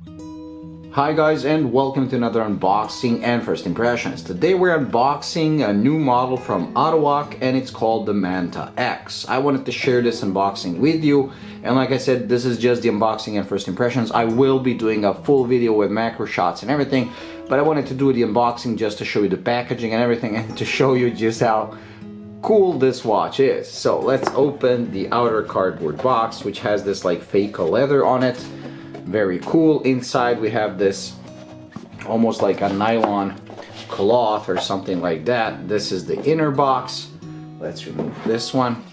Hi guys, and welcome to another unboxing and first impressions. Today we're unboxing a new model from ATOWAK and it's called the Manta X. I wanted to share this unboxing with you, and like I said, this is just the unboxing and first impressions. I will be doing a full video with macro shots and everything, but I wanted to do the unboxing just to show you the packaging and everything and to show you just how cool this watch is. So let's open the outer cardboard box, which has this like fake leather on it. Very cool. Inside we have this almost like a nylon cloth or something like that. This is the inner box. Let's remove this one.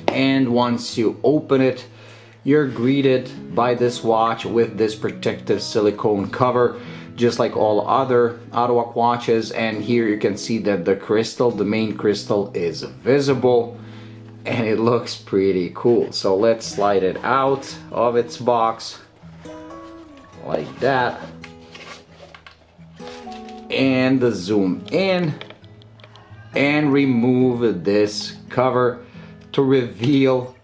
And once you open it, you're greeted by this watch with this protective silicone cover, just like all other ATOWAK watches. And here you can see that the crystal, the main crystal, is visible. And it looks pretty cool. So let's slide it out of its box like that, and zoom in and remove this cover to reveal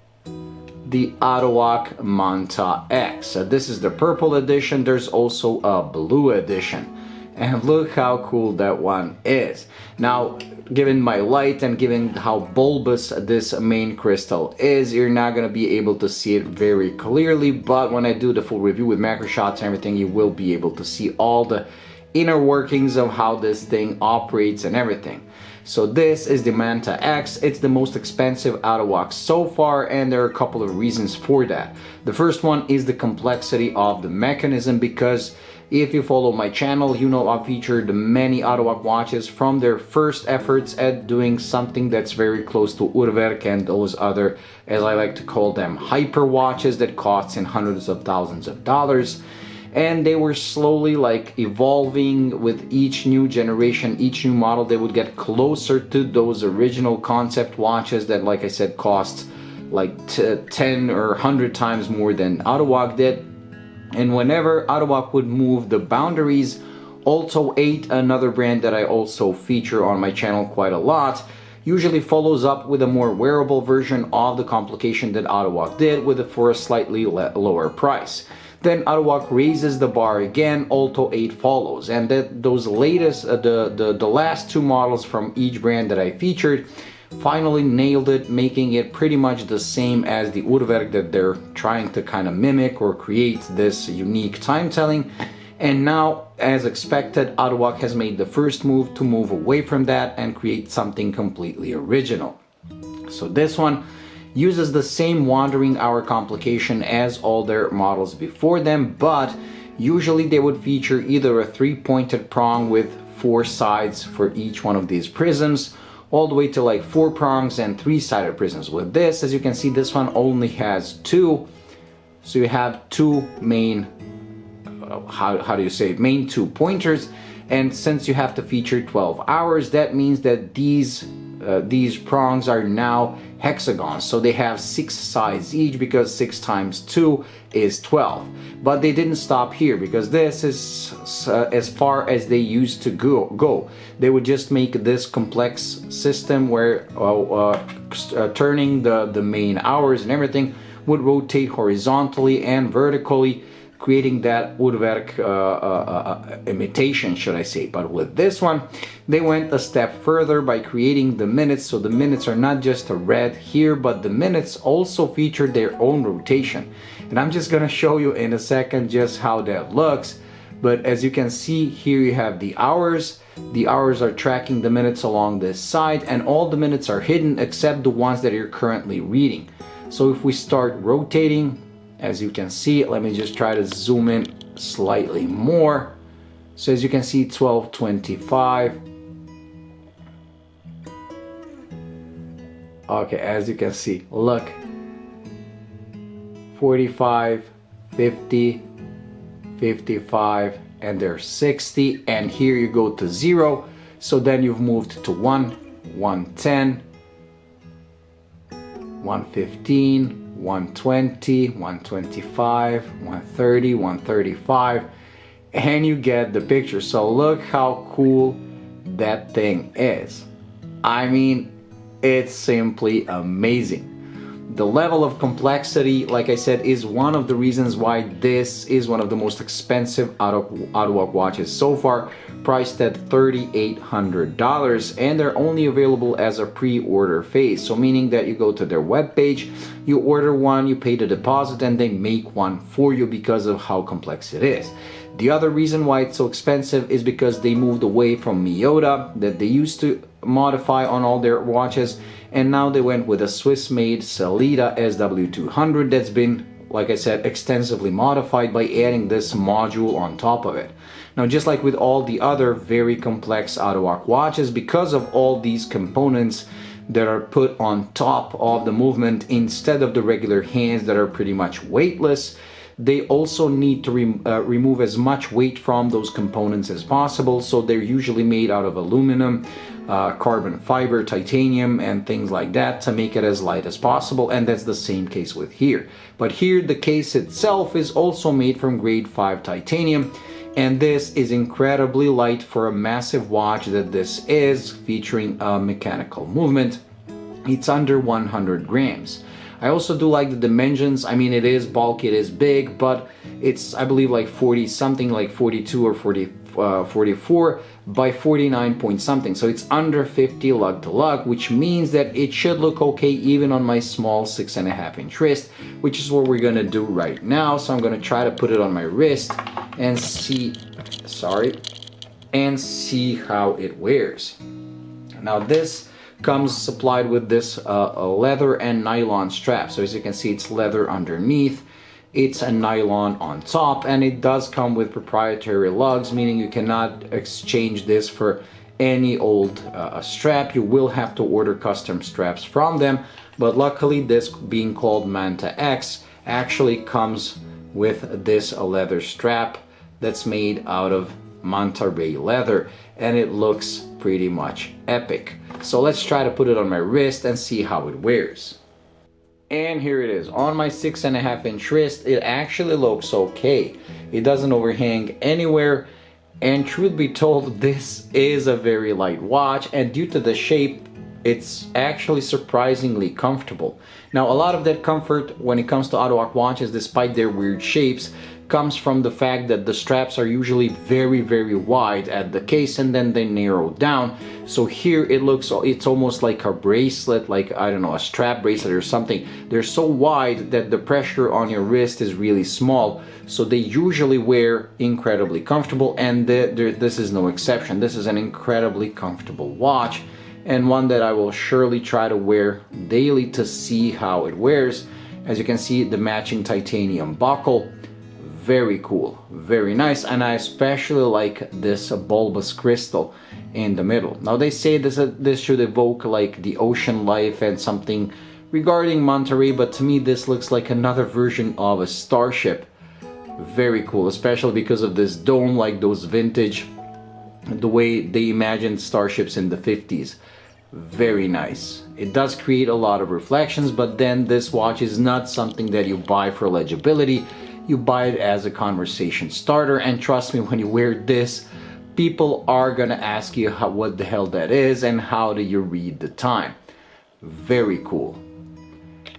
the ATOWAK Manta X. So this is the purple edition. There's also a blue edition, and look how cool that one is. Now, given my light and given how bulbous this main crystal is, you're not going to be able to see it very clearly, but when I do the full review with macro shots and everything, you will be able to see all the inner workings of how this thing operates and everything. So this is the Manta X. It's the most expensive ATOWAK so far, and there are a couple of reasons for that. The first one is the complexity of the mechanism, because if you follow my channel, you know I've featured many ATOWAK watches from their first efforts at doing something that's very close to Urwerk and those other, as I like to call them, hyper watches that cost in hundreds of thousands of dollars. And they were slowly like evolving with each new generation, each new model. They would get closer to those original concept watches that, like I said, cost like 10 or 100 times more than ATOWAK did. And whenever ATOWAK would move the boundaries, ATOWAK, another brand that I also feature on my channel quite a lot, usually follows up with a more wearable version of the complication that ATOWAK did for a slightly lower price. Then ATOWAK raises the bar again, ATOWAK follows, and those latest, the last two models from each brand that I featured finally nailed it, making it pretty much the same as the Urwerk that they're trying to kind of mimic or create this unique time telling. And now, as expected, ATOWAK has made the first move to move away from that and create something completely original. So this one uses the same wandering hour complication as all their models before them, but usually they would feature either a three-pointed prong with 4 sides for each one of these prisms, all the way to like 4 prongs and 3-sided prisms. With this, as you can see, this one only has 2, so you have 2 main how do you say it, main 2 pointers. And since you have to feature 12 hours, that means that these prongs are now hexagons, so they have 6 sides each, because 6 times 2 is 12. But they didn't stop here, because this is as far as they used to go. They would just make this complex system where turning the main hours and everything would rotate horizontally and vertically, creating that Urwerk imitation, should I say. But with this one, they went a step further by creating the minutes. So the minutes are not just a red here, but the minutes also feature their own rotation. And I'm just gonna show you in a second just how that looks. But as you can see here, you have the hours. The hours are tracking the minutes along this side, and all the minutes are hidden except the ones that you're currently reading. So if we start rotating, as you can see, let me just try to zoom in slightly more. So as you can see, 12:25. Okay, as you can see, look, 45, 50, 55, and there's 60, and here you go to 0. So then you've moved to 1, 110, 115, 120, 125, 130, 135, and you get the picture. So look how cool that thing is. I mean, it's simply amazing. The level of complexity, like I said, is one of the reasons why this is one of the most expensive ATOWAK watches so far, priced at $3,800, and they're only available as a pre-order phase. So meaning that you go to their webpage, you order one, you pay the deposit, and they make one for you because of how complex it is. The other reason why it's so expensive is because they moved away from Miyota that they used to modify on all their watches, and now they went with a Swiss-made Sellita SW200 that's been, like I said, extensively modified by adding this module on top of it. Now, just like with all the other very complex ATOWAK watches, because of all these components that are put on top of the movement instead of the regular hands that are pretty much weightless, they also need to remove as much weight from those components as possible. So they're usually made out of aluminum, carbon fiber, titanium, and things like that to make it as light as possible. And that's the same case with here. But here the case itself is also made from grade 5 titanium. And this is incredibly light for a massive watch that this is, featuring a mechanical movement. It's under 100 grams. I also do like the dimensions. I mean, it is bulky, it is big, but it's, I believe, like 40 something, like 42 or 44 by 49 point something. So it's under 50 lug to lug, which means that it should look okay even on my small 6.5 inch wrist, which is what we're gonna do right now. So I'm gonna try to put it on my wrist and see, and see how it wears. Now this comes supplied with this leather and nylon strap. So as you can see, it's leather underneath, it's a nylon on top, and it does come with proprietary lugs, meaning you cannot exchange this for any old strap. You will have to order custom straps from them, but luckily this, being called Manta X, actually comes with this leather strap that's made out of manta ray leather, and it looks pretty much epic. So let's try to put it on my wrist and see how it wears. And here it is on my 6.5 inch wrist. It actually looks okay. It doesn't overhang anywhere, and truth be told, this is a very light watch, and due to the shape, it's actually surprisingly comfortable. Now, a lot of that comfort when it comes to ATOWAK watches, despite their weird shapes, comes from the fact that the straps are usually very, very wide at the case, and then they narrow down. So here it looks, it's almost like a bracelet, like, I don't know, a strap bracelet or something. They're so wide that the pressure on your wrist is really small, so they usually wear incredibly comfortable, and this is no exception. This is an incredibly comfortable watch, and one that I will surely try to wear daily to see how it wears. As you can see, the matching titanium buckle, very cool, very nice, and I especially like this bulbous crystal in the middle. Now they say this should evoke like the ocean life and something regarding Manta Ray, but to me this looks like another version of a starship. Very cool, especially because of this dome, like those vintage, the way they imagined starships in the 50s. Very nice. It does create a lot of reflections, but then this watch is not something that you buy for legibility. You buy it as a conversation starter, and trust me, when you wear this, people are gonna ask you what the hell that is and how do you read the time. Very cool.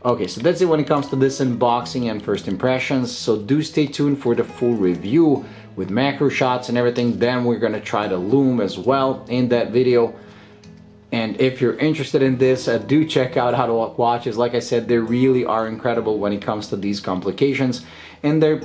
Okay, so that's it when it comes to this unboxing and first impressions. So do stay tuned for the full review with macro shots and everything. Then we're gonna try the lume as well in that video. And if you're interested in this, do check out ATOWAK watches. Like I said, they really are incredible when it comes to these complications. And they're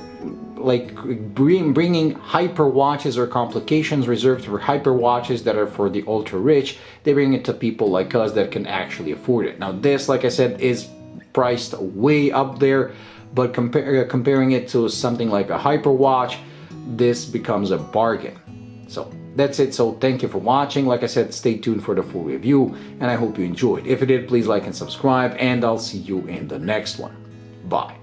like bringing hyper watches or complications reserved for hyper watches that are for the ultra rich. They bring it to people like us that can actually afford it. Now this, like I said, is priced way up there, but comparing it to something like a hyper watch, this becomes a bargain. So that's it. So thank you for watching. Like I said, stay tuned for the full review, and I hope you enjoyed. If you did, please like and subscribe, and I'll see you in the next one. Bye.